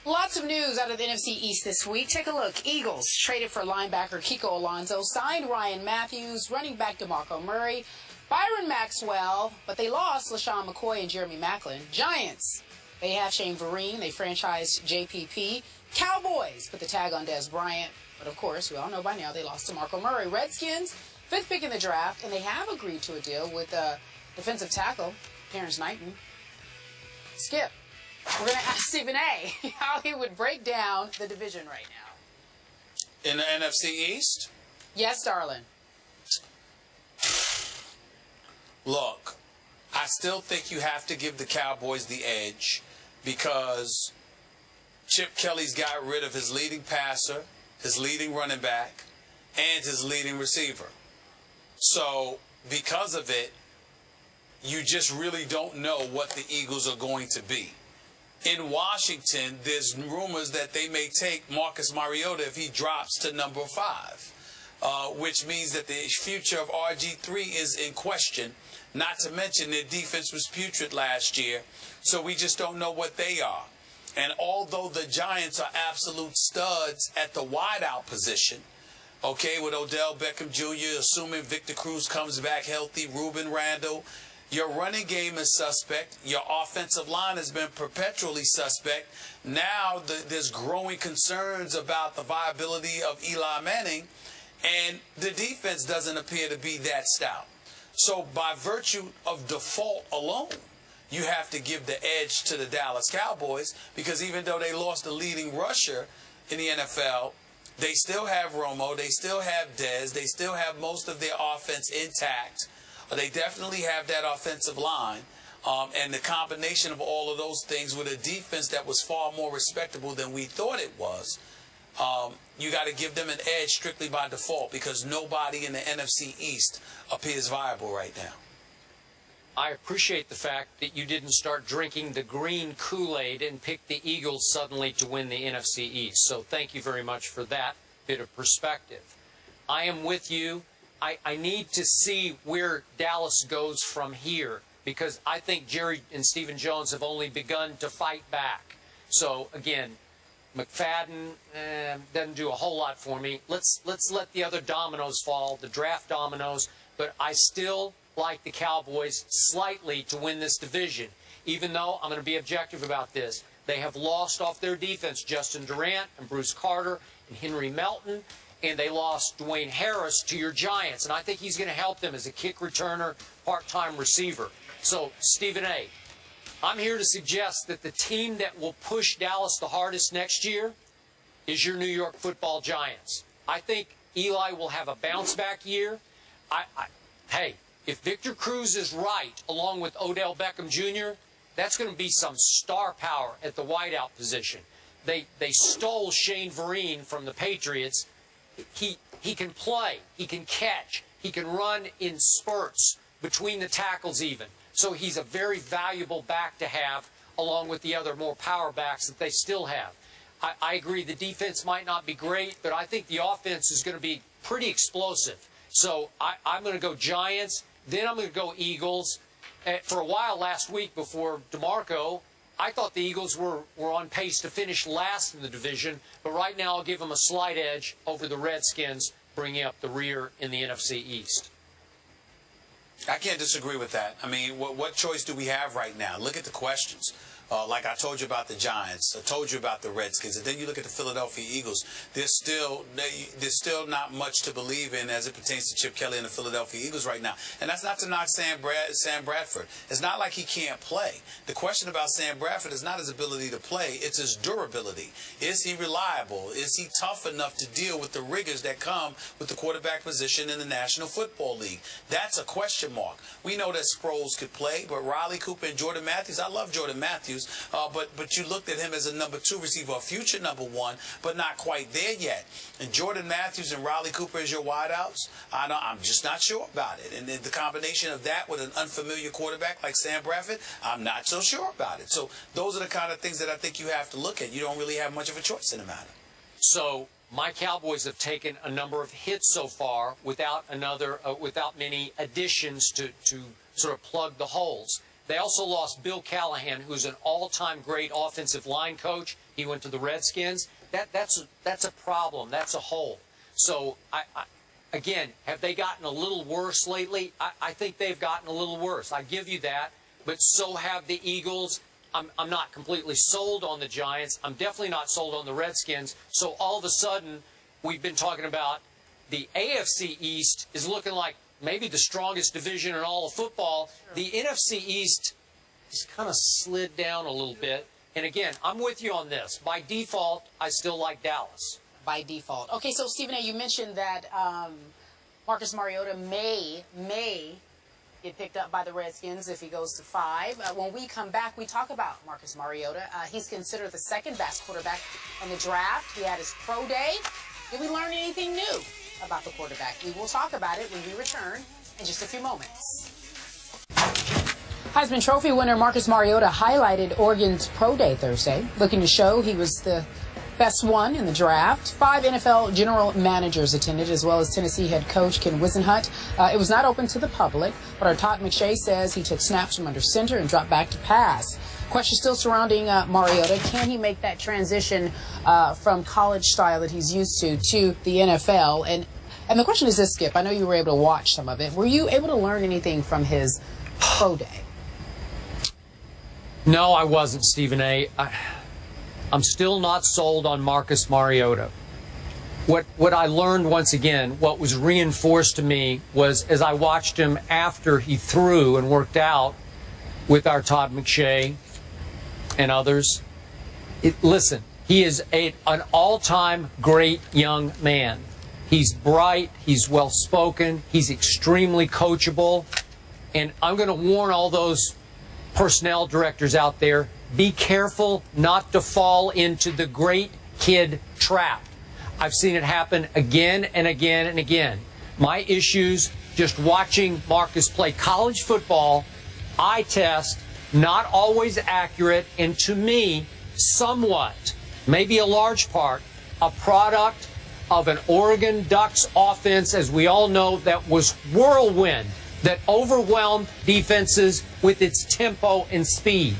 Lots of news out of the NFC East this week. Take a look. Eagles traded for linebacker Kiko Alonso, signed Ryan Matthews, running back DeMarco Murray, Byron Maxwell, but they lost LaShawn McCoy and Jeremy Maclin. Giants, they have Shane Vereen. They franchised JPP. Cowboys put the tag on Dez Bryant, but of course, we all know by now they lost to DeMarco Murray. Redskins, 5th pick in the draft, and they have agreed to a deal with defensive tackle Terrence Knighton. Skip. We're going to ask Stephen A. how he would break down the division right now. In the NFC East? Yes, darling. Look, I still think you have to give the Cowboys the edge because Chip Kelly's got rid of his leading passer, his leading running back, and his leading receiver. So, because of it, you just really don't know what the Eagles are going to be. In Washington, there's rumors that they may take Marcus Mariota if he drops to number 5, which means that the future of RG3 is in question, not to mention their defense was putrid last year, so we just don't know what they are. And although the Giants are absolute studs at the wideout position, okay, with Odell Beckham Jr., assuming Victor Cruz comes back healthy, Ruben Randle, your running game is suspect. Your offensive line has been perpetually suspect. Now there's growing concerns about the viability of Eli Manning, and the defense doesn't appear to be that stout. So by virtue of default alone, you have to give the edge to the Dallas Cowboys because even though they lost the leading rusher in the NFL, they still have Romo, they still have Dez, they still have most of their offense intact. They definitely have that offensive line, and the combination of all of those things with a defense that was far more respectable than we thought it was, you got to give them an edge strictly by default because nobody in the NFC East appears viable right now. I appreciate the fact that you didn't start drinking the green Kool-Aid and pick the Eagles suddenly to win the NFC East. So thank you very much for that bit of perspective. I am with you. I need to see where Dallas goes from here because I think Jerry and Stephen Jones have only begun to fight back. So, again, McFadden doesn't do a whole lot for me. Let's let the other dominoes fall, the draft dominoes, but I still like the Cowboys slightly to win this division, even though I'm going to be objective about this. They have lost off their defense Justin Durant and Bruce Carter and Henry Melton, and they lost Dwayne Harris to your Giants. And I think he's going to help them as a kick returner, part-time receiver. So, Stephen A., I'm here to suggest that the team that will push Dallas the hardest next year is your New York Football Giants. I think Eli will have a bounce-back year. Hey, if Victor Cruz is right, along with Odell Beckham Jr., that's going to be some star power at the wideout position. They stole Shane Vereen from the Patriots. He can play, he can catch, he can run in spurts between the tackles even. So he's a very valuable back to have along with the other more power backs that they still have. I agree the defense might not be great, but I think the offense is going to be pretty explosive. So I'm going to go Giants, then I'm going to go Eagles. For a while last week before DeMarco, I thought the Eagles were on pace to finish last in the division, but right now I'll give them a slight edge over the Redskins, bringing up the rear in the NFC East. I can't disagree with that. I mean, what choice do we have right now? Look at the questions. Like I told you about the Giants, I told you about the Redskins, and then you look at the Philadelphia Eagles. There's still not much to believe in as it pertains to Chip Kelly and the Philadelphia Eagles right now. And that's not to knock Sam Bradford. It's not like he can't play. The question about Sam Bradford is not his ability to play, it's his durability. Is he reliable? Is he tough enough to deal with the rigors that come with the quarterback position in the National Football League? That's a question mark. We know that Sproles could play, but Riley Cooper and Jordan Matthews, I love Jordan Matthews. But you looked at him as a number 2 receiver, a future number 1, but not quite there yet. And Jordan Matthews and Riley Cooper as your wideouts, I'm just not sure about it. And then the combination of that with an unfamiliar quarterback like Sam Bradford, I'm not so sure about it. So those are the kind of things that I think you have to look at. You don't really have much of a choice in the matter. So my Cowboys have taken a number of hits so far without many additions to sort of plug the holes. They also lost Bill Callahan, who's an all-time great offensive line coach. He went to the Redskins. That's a problem. That's a hole. So, again, have they gotten a little worse lately? I think they've gotten a little worse. I give you that. But so have the Eagles. I'm not completely sold on the Giants. I'm definitely not sold on the Redskins. So all of a sudden, we've been talking about the AFC East is looking like maybe the strongest division in all of football. Sure. The NFC East has kind of slid down a little bit. And again, I'm with you on this. By default, I still like Dallas. By default. Okay, so Stephen A., you mentioned that Marcus Mariota may get picked up by the Redskins if he goes to 5. When we come back, we talk about Marcus Mariota. He's considered the second-best quarterback in the draft. He had his pro day. Did we learn anything new about the quarterback? We will talk about it when we return in just a few moments. Heisman Trophy winner Marcus Mariota highlighted Oregon's pro day Thursday, looking to show he was the best one in the draft. 5 NFL general managers attended, as well as Tennessee head coach Ken Whisenhunt. It was not open to the public, but our Todd McShay says he took snaps from under center and dropped back to pass. Questions still surrounding Mariota. Can he make that transition from college style that he's used to the NFL? And the question is this, Skip. I know you were able to watch some of it. Were you able to learn anything from his pro day? No, I wasn't, Stephen A. I'm still not sold on Marcus Mariota. What I learned, once again, what was reinforced to me was as I watched him after he threw and worked out with our Todd McShay and others. Listen, he is an all-time great young man. He's bright, he's well-spoken, he's extremely coachable, and I'm going to warn all those personnel directors out there, be careful not to fall into the great kid trap. I've seen it happen again and again and again. My issues just watching Marcus play college football, eye test, not always accurate, and to me, somewhat, maybe a large part, a product of an Oregon Ducks offense, as we all know, that was whirlwind, that overwhelmed defenses with its tempo and speed.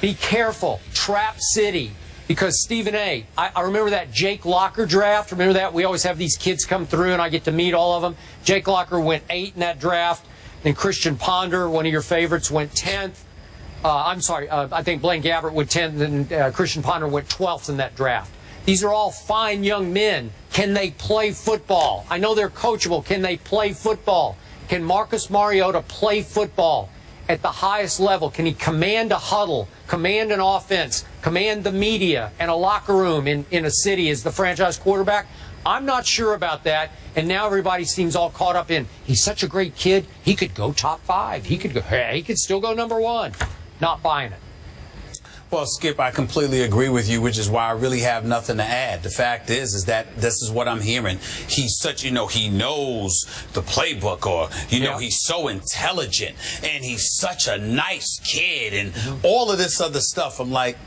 Be careful, Trap City, because Stephen A., I remember that Jake Locker draft. Remember that? We always have these kids come through, and I get to meet all of them. Jake Locker went 8 in that draft, and Christian Ponder, one of your favorites, went 10th. I think Blaine Gabbert went 10th, and Christian Ponder went 12th in that draft. These are all fine young men. Can they play football? I know they're coachable. Can they play football? Can Marcus Mariota play football at the highest level? Can he command a huddle, command an offense, command the media and a locker room in a city as the franchise quarterback? I'm not sure about that, and now everybody seems all caught up in, he's such a great kid, he could go top 5. He could still go number 1. Not buying it. Well, Skip, I completely agree with you, which is why I really have nothing to add. The fact is that this is what I'm hearing. He's such, he knows the playbook, or, he's so intelligent, and he's such a nice kid, and all of this other stuff. I'm like,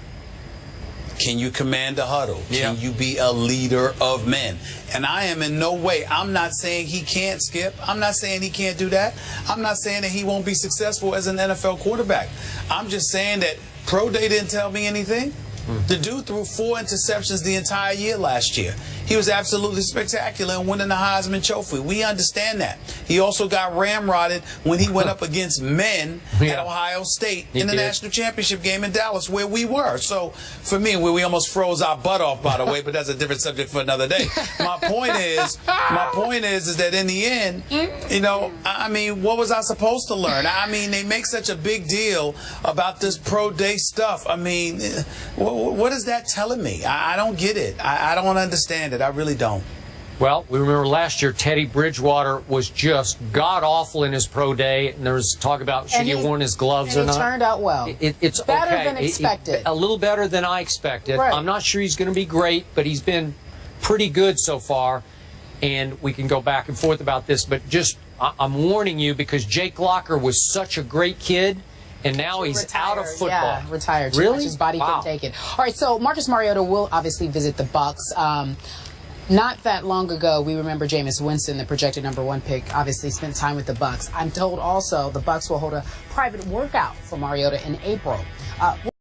can you command a huddle? Can you be a leader of men? And I am in no way, I'm not saying he can't, Skip. I'm not saying he can't do that. I'm not saying that he won't be successful as an NFL quarterback. I'm just saying that Pro Day didn't tell me anything. The dude threw 4 interceptions the entire year last year. He was absolutely spectacular in winning the Heisman Trophy. We understand that. He also got ramrodded when he went up against men at Ohio State in the national championship game in Dallas, where we were. So, for me, we almost froze our butt off, by the way, but that's a different subject for another day. My point is that in the end, what was I supposed to learn? They make such a big deal about this pro day stuff. What is that telling me? I don't get it. I don't understand it. I really don't. Well, we remember last year Teddy Bridgewater was just god-awful in his pro day, and there was talk about should he have worn his gloves or not. It turned out well. It's better okay. than expected. A little better than I expected. Right. I'm not sure he's going to be great, but he's been pretty good so far, and we can go back and forth about this, but just I'm warning you because Jake Locker was such a great kid, and now he's out of football. Yeah, retired. Really? His body couldn't take it. All right, so Marcus Mariota will obviously visit the Bucs. Not that long ago, we remember Jameis Winston, the projected #1 pick, obviously spent time with the Bucs. I'm told also the Bucs will hold a private workout for Mariota in April.